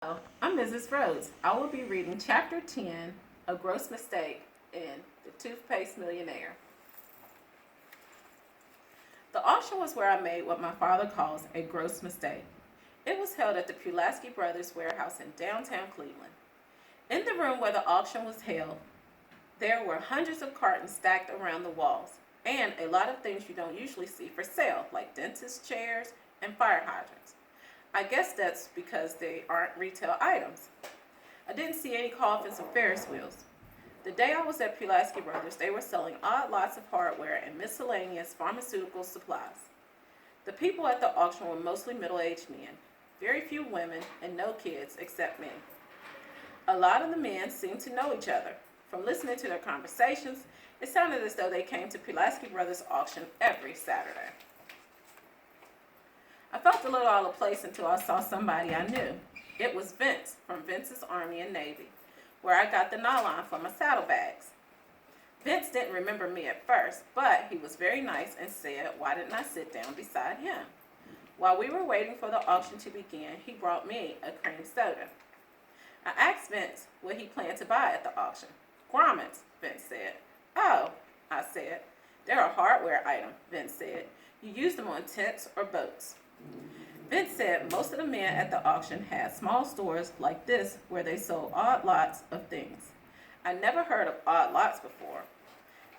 Hello, I'm Mrs. Rhodes. I will be reading Chapter 10, A Gross Mistake in The Toothpaste Millionaire. The auction was where I made what my father calls a gross mistake. It was held at the Pulaski Brothers warehouse in downtown Cleveland. In the room where the auction was held, there were hundreds of cartons stacked around the walls, and a lot of things you don't usually see for sale, like dentist chairs and fire hydrants. I guess that's because they aren't retail items. I didn't see any coffins or Ferris wheels. The day I was at Pulaski Brothers, they were selling odd lots of hardware and miscellaneous pharmaceutical supplies. The people at the auction were mostly middle-aged men, very few women, and no kids except me. A lot of the men seemed to know each other. From listening to their conversations, it sounded as though they came to Pulaski Brothers auction every Saturday. I felt a little out of place until I saw somebody I knew. It was Vince from Vince's Army and Navy, where I got the nylon for my saddlebags. Vince didn't remember me at first, but he was very nice and said, why didn't I sit down beside him? While we were waiting for the auction to begin, he brought me a cream soda. I asked Vince what he planned to buy at the auction. Grommets, Vince said. Oh, I said. They're a hardware item, Vince said. You use them on tents or boats. Vince said most of the men at the auction had small stores like this where they sold odd lots of things. I never heard of odd lots before.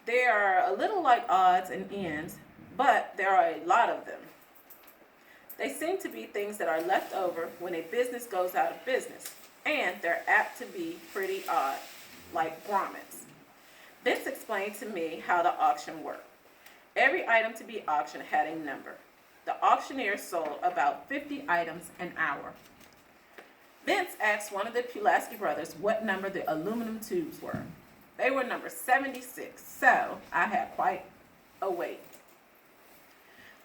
They are a little like odds and ends, but there are a lot of them. They seem to be things that are left over when a business goes out of business, and they're apt to be pretty odd, like grommets. Vince explained to me how the auction worked. Every item to be auctioned had a number. The auctioneer sold about 50 items an hour. Vince asked one of the Pulaski brothers what number the aluminum tubes were. They were number 76, so I had quite a wait.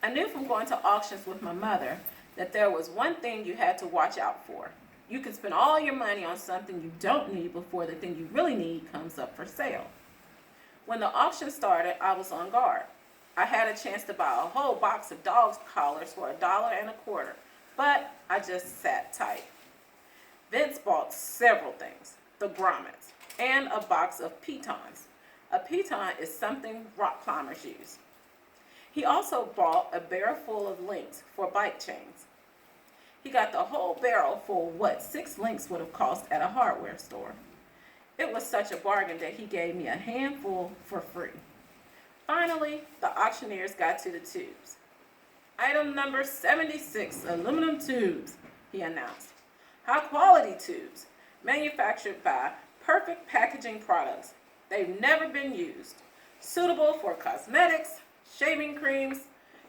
I knew from going to auctions with my mother that there was one thing you had to watch out for. You can spend all your money on something you don't need before the thing you really need comes up for sale. When the auction started, I was on guard. I had a chance to buy a whole box of dog collars for $1.25, but I just sat tight. Vince bought several things, the grommets, and a box of pitons. A piton is something rock climbers use. He also bought a barrel full of links for bike chains. He got the whole barrel for what 6 links would have cost at a hardware store. It was such a bargain that he gave me a handful for free. Finally, the auctioneers got to the tubes. Item number 76, aluminum tubes, he announced. High quality tubes, manufactured by Perfect Packaging Products. They've never been used. Suitable for cosmetics, shaving creams,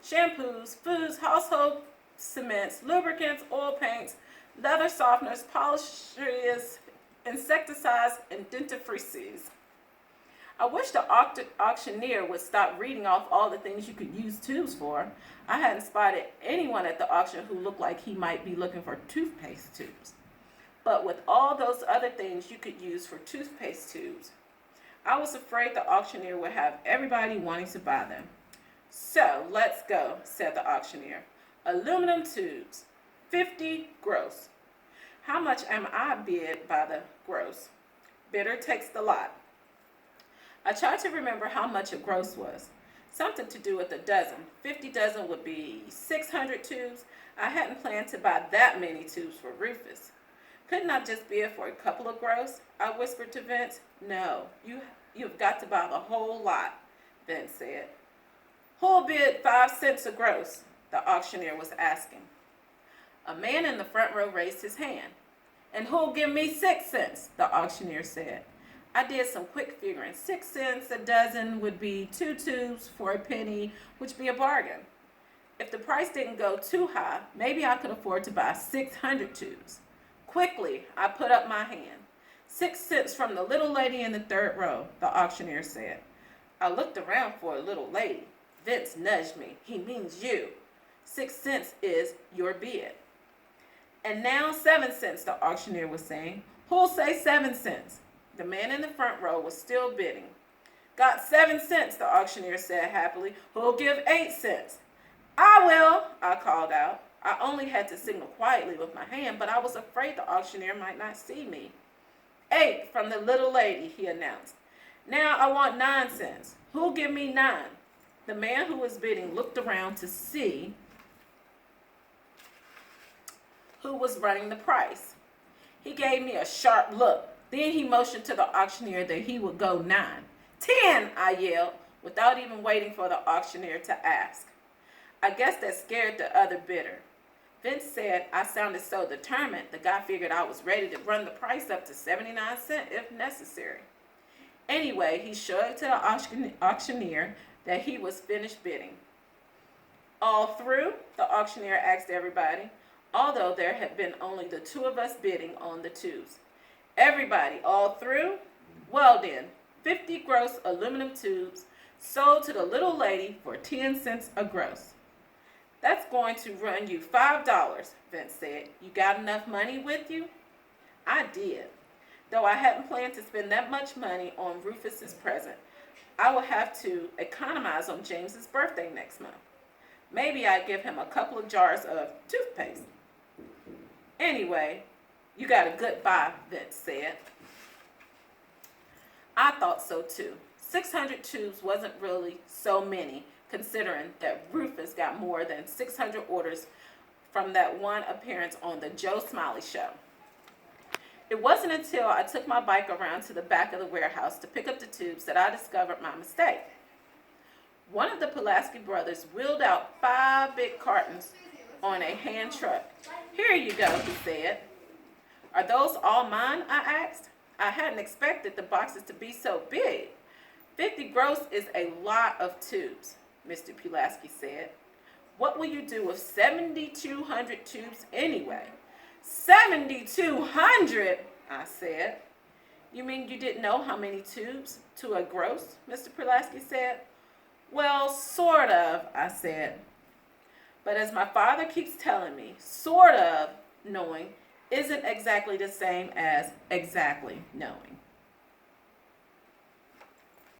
shampoos, foods, household cements, lubricants, oil paints, leather softeners, polishes, insecticides, and dentifrices. I wish the auctioneer would stop reading off all the things you could use tubes for. I hadn't spotted anyone at the auction who looked like he might be looking for toothpaste tubes. But with all those other things you could use for toothpaste tubes, I was afraid the auctioneer would have everybody wanting to buy them. So let's go, said the auctioneer. Aluminum tubes, 50 gross. How much am I bid by the gross? Bidder takes the lot. I tried to remember how much a gross was. Something to do with a dozen. 50 dozen would be 600 tubes. I hadn't planned to buy that many tubes for Rufus. Couldn't I just bid for a couple of gross? I whispered to Vince. No, you've got to buy the whole lot, Vince said. Who'll bid 5 cents a gross? The auctioneer was asking. A man in the front row raised his hand. And who'll give me 6 cents? The auctioneer said. I did some quick figuring. 6 cents a dozen would be 2 tubes for a penny, which would be a bargain. If the price didn't go too high, maybe I could afford to buy 600 tubes. Quickly, I put up my hand. 6 cents from the little lady in the third row, the auctioneer said. I looked around for a little lady. Vince nudged me. He means you. 6 cents is your bid. And now 7 cents, the auctioneer was saying. Who'll say 7 cents? The man in the front row was still bidding. Got 7 cents, the auctioneer said happily. Who'll give 8 cents? I will, I called out. I only had to signal quietly with my hand, but I was afraid the auctioneer might not see me. 8 from the little lady, he announced. Now I want 9 cents. Who'll give me 9? The man who was bidding looked around to see who was running the price. He gave me a sharp look. Then he motioned to the auctioneer that he would go 9. 10, I yelled, without even waiting for the auctioneer to ask. I guess that scared the other bidder. Vince said I sounded so determined, the guy figured I was ready to run the price up to 79 cents if necessary. Anyway, he shrugged to the auctioneer that he was finished bidding. All through? The auctioneer asked everybody, although there had been only the 2 of us bidding on the tubes. Everybody, all through? Well then, 50 gross aluminum tubes sold to the little lady for 10 cents a gross. That's going to run you $5, Vince said. You got enough money with you? I did. Though I hadn't planned to spend that much money on Rufus's present, I will have to economize on James's birthday next month. Maybe I'd give him a couple of jars of toothpaste. Anyway, you got a good buy, Vince said. I thought so too. 600 tubes wasn't really so many, considering that Rufus got more than 600 orders from that one appearance on the Joe Smiley Show. It wasn't until I took my bike around to the back of the warehouse to pick up the tubes that I discovered my mistake. One of the Pulaski brothers wheeled out 5 big cartons on a hand truck. Here you go, he said. Are those all mine? I asked. I hadn't expected the boxes to be so big. 50 gross is a lot of tubes, Mr. Pulaski said. What will you do with 7,200 tubes anyway? 7,200, I said. You mean you didn't know how many tubes to a gross, Mr. Pulaski said. Well, sort of, I said. But as my father keeps telling me, sort of knowing isn't exactly the same as exactly knowing.